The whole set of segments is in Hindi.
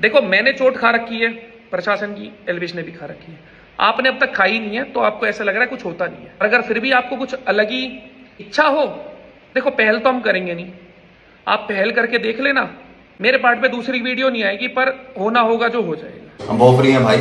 देखो मैंने चोट खा रखी है, प्रशासन की एल्विश ने भी खा रखी है। आपने अब तक खाई नहीं है तो आपको ऐसा लग रहा है कुछ होता नहीं है। और अगर फिर भी आपको कुछ अलग ही इच्छा हो, देखो पहल तो हम करेंगे नहीं, आप पहल करके देख लेना। मेरे पार्ट पे दूसरी वीडियो नहीं आएगी, पर होना होगा जो हो जाएगा। हम बहुत फ्री हैं भाई,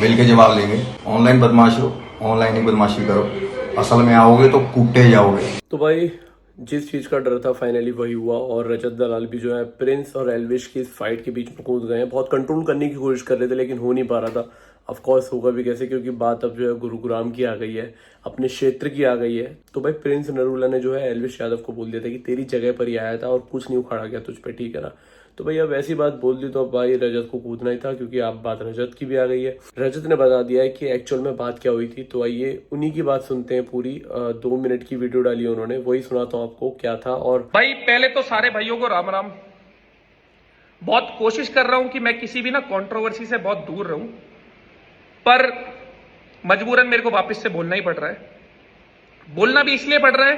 मिल के जवाब लेंगे। ऑनलाइन बदमाश हो, ऑनलाइन ही बदमाशी करो, असल में आओगे तो कूटे जाओगे। तो भाई जिस चीज़ का डर था फाइनली वही हुआ और रजत दलाल भी जो है प्रिंस और एल्विश की इस फाइट के बीच में कूद गए हैं। बहुत कंट्रोल करने की कोशिश कर रहे थे लेकिन हो नहीं पा रहा था। ऑफ कोर्स होगा भी कैसे, क्योंकि बात अब जो है गुरुग्राम की आ गई है, अपने क्षेत्र की आ गई है। तो भाई प्रिंस नरूला ने जो है एल्विश यादव को बोल दिया था कि तेरी जगह पर ही आया था और कुछ नहीं उखाड़ा गया तुझ पे, ठीक है ना। तो भाई अब ऐसी बात बोल दी तो अब भाई रजत को कूदना ही था, क्योंकि अब बात रजत की भी आ गई है। रजत ने बता दिया है कि एक्चुअल में बात क्या हुई थी। तो आइए उन्हीं की बात सुनते हैं। पूरी 2 मिनट की वीडियो डाली उन्होंने, वही सुनाता हूँ आपको क्या था। और भाई पहले तो सारे भाइयों को राम राम। बहुत कोशिश कर रहा हूं कि मैं किसी भी ना कंट्रोवर्सी से बहुत दूर रहूं, पर मजबूरन मेरे को वापस से बोलना ही पड़ रहा है। बोलना भी इसलिए पड़ रहा है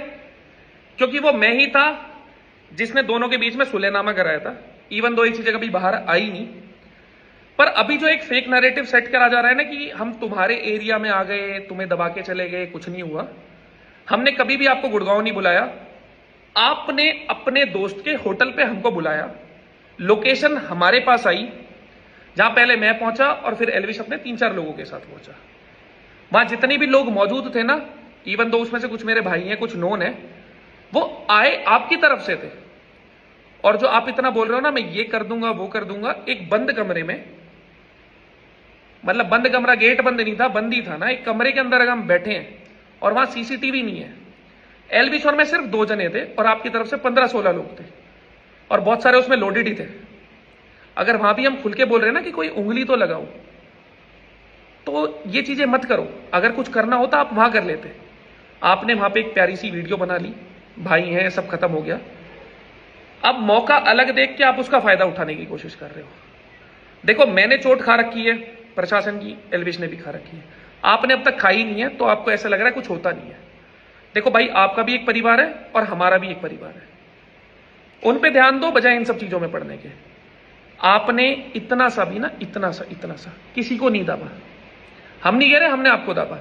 क्योंकि वो मैं ही था जिसने दोनों के बीच में सुलहनामा कराया था। इवन दो ये चीजें कभी बाहर आई नहीं, पर अभी जो एक फेक नैरेटिव सेट करा जा रहा है ना कि हम तुम्हारे एरिया में आ गए, तुम्हें दबा के चले गए, कुछ नहीं हुआ। हमने कभी भी आपको गुड़गांव नहीं बुलाया। आपने अपने दोस्त के होटल पे हमको बुलाया, लोकेशन हमारे पास आई, जहां पहले मैं पहुंचा और फिर एल्विश अपने 3-4 लोगों के साथ पहुंचा। वहां जितने भी लोग मौजूद थे ना, इवन दो उसमें से कुछ मेरे भाई हैं, कुछ नोन है, वो आए आपकी तरफ से थे। और जो आप इतना बोल रहे हो ना मैं ये कर दूंगा वो कर दूंगा, एक बंद कमरे में, मतलब बंद कमरा, गेट बंद नहीं था, बंद ही था ना, एक कमरे के अंदर हम बैठे हैं और वहां सीसीटीवी नहीं है। एल्विश और मैं सिर्फ 2 जने थे और आपकी तरफ से 15-16 लोग थे और बहुत सारे उसमें लोडेड ही थे। अगर वहां भी हम खुल के बोल रहे हैं ना कि कोई उंगली तो लगाओ, तो ये चीजें मत करो। अगर कुछ करना होता आप वहां कर लेते। आपने वहां पे एक प्यारी सी वीडियो बना ली, भाई हैं, सब खत्म हो गया। अब मौका अलग देख के आप उसका फायदा उठाने की कोशिश कर रहे हो। देखो मैंने चोट खा रखी है, प्रशासन की एल्विश ने भी खा रखी है। आपने अब तक खाई नहीं है तो आपको ऐसा लग रहा है कुछ होता नहीं है। देखो भाई, आपका भी एक परिवार है और हमारा भी एक परिवार है, उन पे ध्यान दो बजाय इन सब चीजों में पड़ने के। आपने इतना सा भी ना, इतना सा किसी को नहीं दाबा। हम नहीं कह रहे हमने आपको दाबा,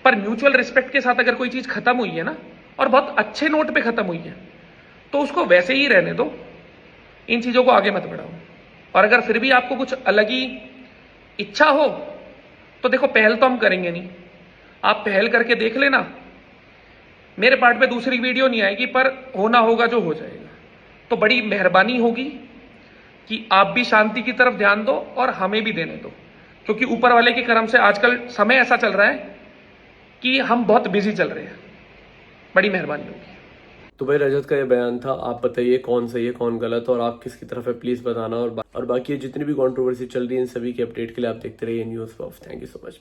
पर म्यूचुअल रिस्पेक्ट के साथ अगर कोई चीज खत्म हुई है ना, और बहुत अच्छे नोट पे खत्म हुई है, तो उसको वैसे ही रहने दो, इन चीजों को आगे मत बढ़ाओ। और अगर फिर भी आपको कुछ अलग ही इच्छा हो, तो देखो पहल तो हम करेंगे नहीं, आप पहल करके देख लेना। मेरे पार्ट पे दूसरी वीडियो नहीं आएगी, पर होना होगा जो हो जाएगा। तो बड़ी मेहरबानी होगी कि आप भी शांति की तरफ ध्यान दो और हमें भी देने दो, क्योंकि ऊपर वाले के करम से आजकल समय ऐसा चल रहा है कि हम बहुत बिजी चल रहे हैं। बड़ी मेहरबानी होगी। तो भाई रजत का ये बयान था। आप बताइए कौन सही है कौन गलत, और आप किसकी तरफ है प्लीज बताना। और बाकी जितनी भी कंट्रोवर्सी चल रही है इन सभी के अपडेट के लिए आप देखते रहिए news of. Thank you so much.